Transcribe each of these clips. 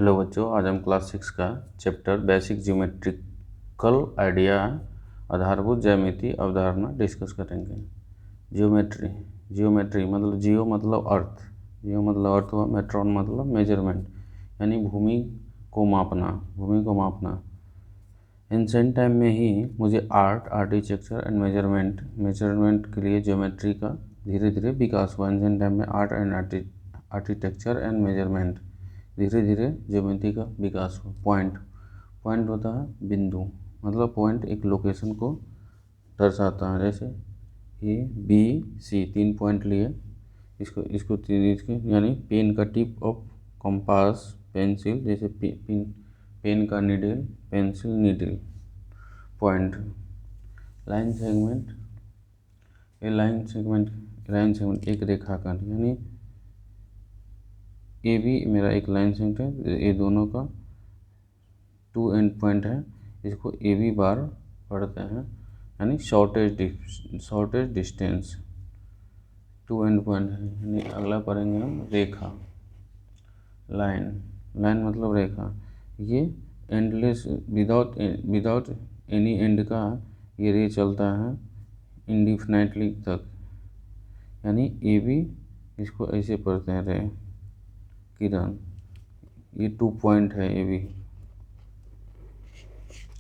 Hello बच्चों, आज हम क्लास 6 का चैप्टर बेसिक ज्योमेट्रिकल आइडिया आधारभूत ज्यामिति अवधारणा डिस्कस करेंगे। ज्योमेट्री ज्योमेट्री मतलब जियो मतलब अर्थ, जियो मतलब अर्थ हुआ, मेट्रॉन मतलब मेजरमेंट यानी भूमि को मापना। एंशिएंट टाइम में ही मुझे आर्किटेक्चर एंड मेजरमेंट के लिए ज्योमेट्री का धीरे धीरे विकास हुआ। एंशिएंट टाइम में art and architecture and measurement धीरे धीरे ज्योमेट्री का विकास हुआ। पॉइंट होता है बिंदु, मतलब पॉइंट एक लोकेशन को दर्शाता है। जैसे A B C 3 पॉइंट लिए, इसको यानी पेन का टिप ऑफ कंपास पेंसिल, जैसे पेन का needle pencil needle. Point line segment, line segment एक रेखाखंड, यानी ए बी मेरा एक लाइन सेगमेंट है, ये दोनों का 2 एंड पॉइंट है, इसको ए बी बार पढ़ते हैं, यानी शॉर्टेज डिस्टेंस 2 एंड पॉइंट है। यानी अगला पढ़ेंगे हम रेखा। लाइन मतलब रेखा, ये एंडलेस विदाउट एनी एंड का ये रे चलता है इंडिफिनाइटली तक, यानी ए बी इसको ऐसे पढ़ते हैं रे किरण, ये 2 पॉइंट है ए बी,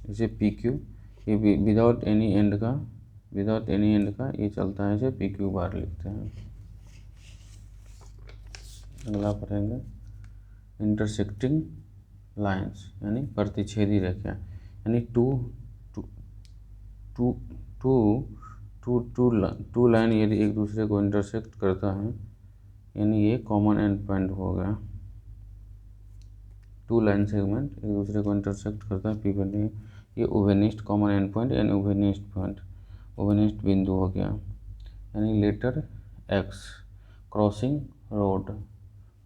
जैसे पी क्यू, ये विदाउट एनी एंड का ये चलता है, इसे पी क्यू बार लिखते हैं। अगला पढ़ेंगे इंटरसेक्टिंग लाइंस, यानी प्रतिच्छेदी रेखा, यानी टू लाइन यदि एक दूसरे को इंटरसेक्ट करता है, यानी ये कॉमन एंड पॉइंट हो गया। 2 लाइन सेगमेंट एक दूसरे को इंटरसेक्ट करता है, पी बने, ये ओवेनिस्ट कॉमन एंड पॉइंट यानी ओवेनिस्ट बिंदु हो गया। यानी लेटर एक्स क्रॉसिंग रोड,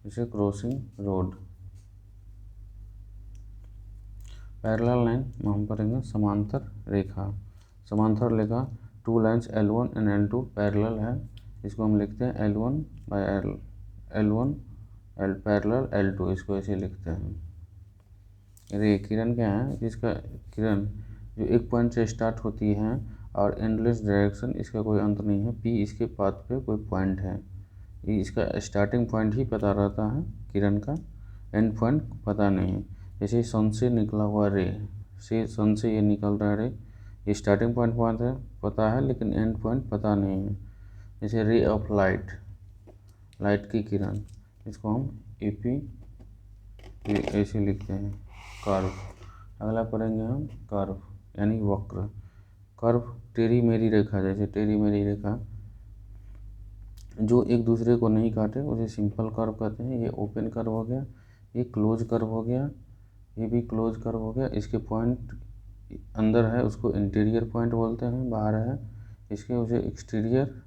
इसे क्रॉसिंग रोड। पैरेलल लाइन में हम पढ़ेंगे समांतर रेखा। 2 lines L1 and L2 parallel है, इसको हम लिखते हैं L1 bye L1 parallel L2, इसको ऐसे लिखते हैं। ये किरण क्या है, जिसका किरण जो एक पॉइंट से स्टार्ट होती है और एंडलेस डायरेक्शन, इसका कोई अंत नहीं है। P इसके पाथ पे कोई पॉइंट है, इसका स्टार्टिंग पॉइंट ही पता रहता है, किरण का एंड पॉइंट पता नहीं। जैसे सन से निकला हुआ रे, सन से ये निकल रहा है रे, ये स्टार्टिंग पॉइंट पता है लेकिन एंड पॉइंट पता नहीं है। जैसे रे ऑफ लाइट की किरण, इसको हम AP ऐसे लिखते हैं कर्व। अगला पढ़ेंगे हम कर्व यानी वक्र। कर्व टेढ़ी मेढ़ी रेखा, जैसे टेढ़ी मेढ़ी रेखा जो एक दूसरे को नहीं काटे उसे सिंपल कर्व कहते हैं। ये ओपन कर्व हो गया, ये क्लोज कर्व हो गया, ये भी क्लोज कर्व हो गया। इसके पॉइंट अंदर है उसको इंटीरियर पॉइंट बोलते हैं, बाहर है इसके उसे एक्सटीरियर,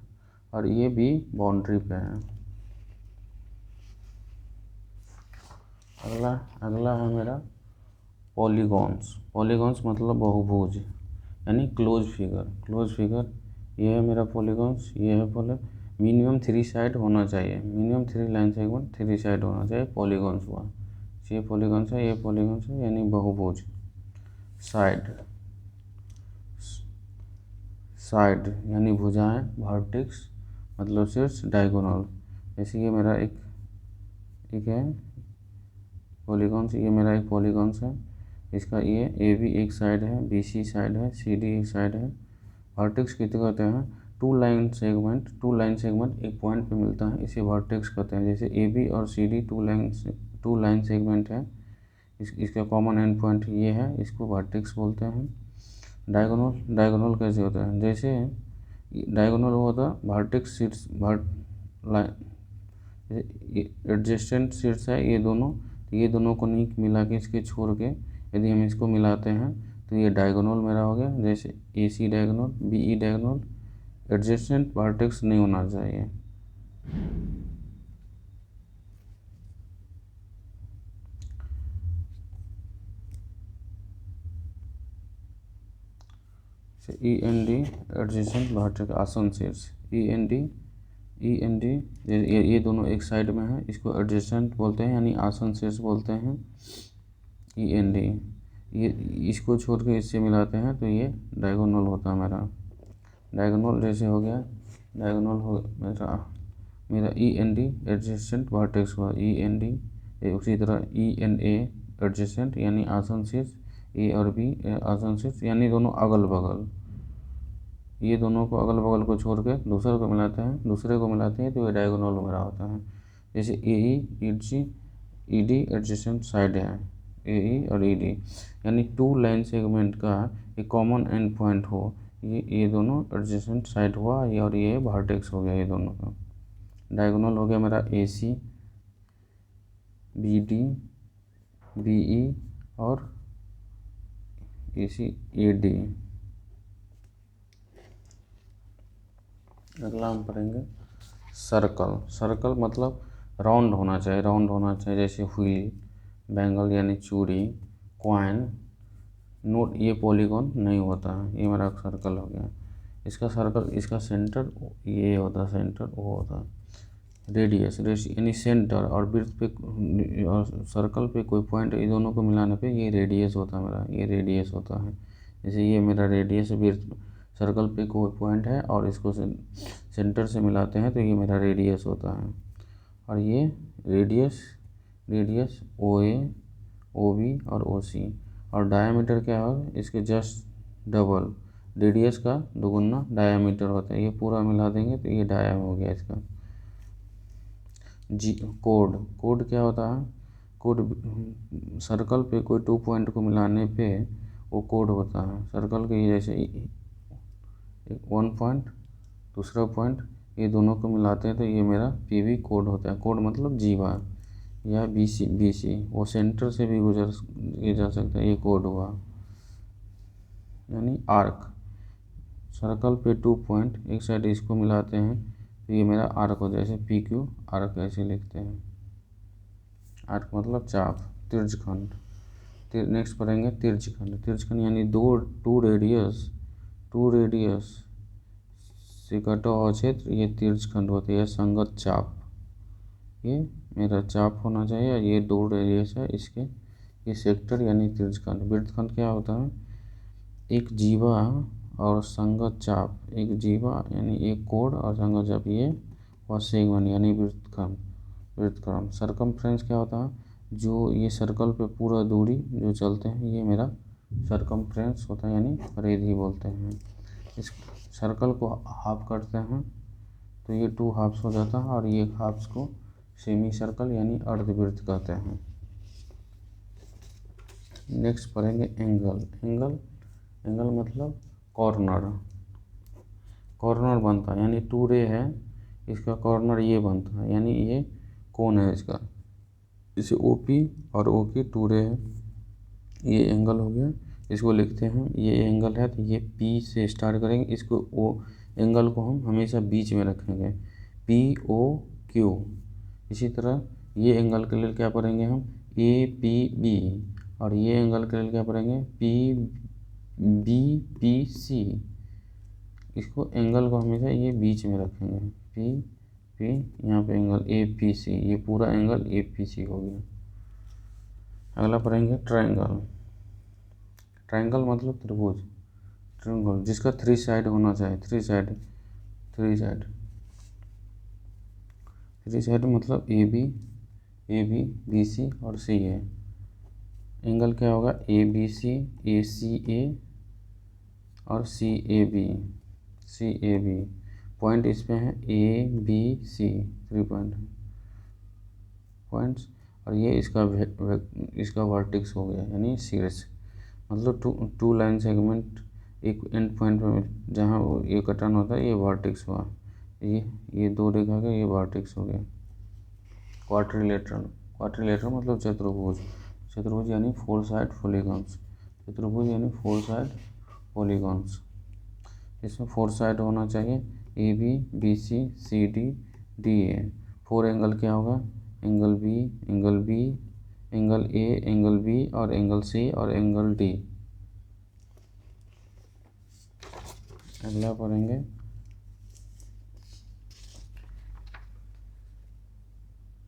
और ये भी बाउंड्री पे है। अगला है मेरा पॉलीगॉन्स मतलब बहुभुज, यानी क्लोज फिगर। ये है मेरा पॉलीगॉन्स, ये है मिनिमम 3 साइड होना चाहिए, मिनिमम 3 लाइन सेगमेंट 3 साइड होना चाहिए, पॉलीगॉन्स हुआ। ये पॉलीगॉन्स है, ये पॉलीगॉन्स है, यानी बहुभुज। साइड यानी भुजाएं, वर्टेक्स मतलब शीर्ष, डायगोनल। जैसे ये मेरा एक है पॉलीगॉन्स, ये मेरा एक पॉलीगॉन्स है, इसका ये AB एक साइड है, BC साइड है, CD एक साइड है। वर्टेक्स कितने कहते हैं, 2 लाइन सेगमेंट एक पॉइंट पे मिलता है, इसे वर्टेक्स कहते हैं। जैसे AB और CD 2 लाइन सेगमेंट है, इसका कॉमन एंड पॉइंट ये है, इसको वर्टेक्स बोलते हैं। डायगोनल कैसे होता है, जैसे डायगोनल होता है वर्टेक्स शीट्स एडजेसेंट शीट्स है, ये दोनों को नहीं मिला के इसके छोड़ के यदि हम इसको मिलाते हैं तो ये डायगोनल मेरा हो गया। जैसे AC diagonal, BE diagonal, adjacent vertex नहीं होना चाहिए। END एडजेसेंट वर्टेक्स आसन शीर्ष, END END ये दोनों एक साइड में है, इसको एडजेसेंट बोलते हैं यानी आसन शीर्ष बोलते हैं। END ये इसको छोड़ के इससे मिलाते हैं तो ये डायगोनल होता है मेरा। डायगोनल जैसे हो गया, डायगोनल हो मेरा END एडजेसेंट वर्टेक्स हुआ। END उसी तरह ENA एडजेसेंट यानी आसन शीर्ष, A और B आसन शीर्ष यानी दोनों अगल बगल। ये दोनों को अगल बगल को छोड़ के दूसरे को मिलाते हैं तो ये डायगोनल मेरा होता है। जैसे AE ED एडजेसेंट साइड है, AE और ED यानी टू लाइन सेगमेंट का एक कॉमन एंड पॉइंट हो, ये दोनों एडजेसेंट साइड हुआ, ये और ये वर्टेक्स हो गया ये दोनों का। डायगोनल हो गया मेरा AC BD BE और AC AD। अगला हम पढ़ेंगे सर्कल। सर्कल मतलब राउंड होना चाहिए, जैसे व्हील, बैंगल यानी चूड़ी, कॉइन, नोट, ये पॉलीगॉन नहीं होता है। ये मेरा सर्कल हो गया। इसका सेंटर ये होता है, सेंटर वो होता है। रेडियस यानी सेंटर और वृत्त पे और सर्कल पे कोई पॉइंट, ये दोनों को मिलाने पे ये रेडियस होता है मेरा, ये रेडियस होता है। जैसे ये मेरा रेडियस वृत्त सर्कल पे कोई पॉइंट है और इसको सेंटर से मिलाते हैं तो ये मेरा रेडियस होता है। और ये रेडियस OA OB और OC। और डायमीटर क्या है, इसके जस्ट डबल, रेडियस का दोगुना डायमीटर होता है। ये पूरा मिला देंगे तो ये डाया हो गया इसका। कोड क्या होता है, कोड सर्कल पे कोई 2 पॉइंट को मिलाने पे वो कोड होता है। सर्कल के जैसे 1 पॉइंट दूसरा पॉइंट, ये दोनों को मिलाते हैं तो ये मेरा PB कोड होता है। कोड मतलब जीवा या BC वो सेंटर से भी गुजर जा सकता है, ये कोड हुआ। यानी आर्क, सर्कल पे 2 पॉइंट एक साइड इसको मिलाते हैं तो ये मेरा आर्क हो जाए, जैसे PQ आर्क ऐसे लिखते हैं। आर्क मतलब चाप, तिरछखंड। नेक्स्ट पढ़ेंगे तिरछखंड यानी टू रेडियस से कटा हुआ क्षेत्र, ये तिरछखंड होती है। संगत चाप, ये मेरा चाप होना चाहिए। ये 2 रेडियस है इसके, ये सेक्टर यानी तिरछखंड। वृत्तखंड क्या होता है, एक जीवा और संगत चाप, एक जीवा यानी एक कोड और संगत चाप ये और सेगमेंट यानी वृत्तखंड। सरकमफ्रेंस क्या होता है, जो ये सर्कल पे पूरा दूरी जो चलते हैं ये मेरा सरकमफ्रेंस होता है यानी परिधि बोलते हैं। इस सर्कल को हाफ करते हैं तो ये 2 हाफ्स हो जाता है और ये हाफ्स को सेमी सर्कल यानी अर्धवृत्त कहते हैं। नेक्स्ट पढ़ेंगे एंगल मतलब कॉर्नर बनता है, यानी 2 रे है, इसका कॉर्नर ये बनता है यानी ये कोण है इसका। इसे OP और OQ 2 रे है, ये एंगल हो गया। इसको लिखते हैं, ये एंगल है तो ये P से स्टार्ट करेंगे, इसको एंगल को हम हमेशा बीच में रखेंगे, POQ। इसी तरह ये एंगल के लिए क्या पढ़ेंगे हम, APB। और ये एंगल के लिए क्या पढ़ेंगे, PBPC। इसको एंगल को हमेशा ये बीच में रखेंगे, P यहाँ पे एंगल APC, ये पूरा एंगल APC हो गया। अगला पढ़ेंगे ट्रायंगल मतलब त्रिभुज जिसका 3 साइड होना चाहिए। 3 साइड मतलब AB BC और CA। एंगल क्या होगा, ABC ACA और CAB। पॉइंट इस पे है ABC, 3 पॉइंट्स। और ये इसका वर्टेक्स हो गया यानी शीर्ष। मतलब 2 लाइन सेगमेंट एक एंड पॉइंट पे जहाँ ये कटन होता है ये वर्टेक्स हुआ, ये 2 रेखा का ये वर्टेक्स हो गया। क्वाड्रिलेटरल मतलब चतुर्भुज यानी 4 साइड पॉलीगॉन्स। इसमें 4 साइड होना चाहिए, AB BC CD DA। 4 angle क्या होगा, angle B angle A angle B और एंगल C और एंगल D। अगला पढ़ेंगे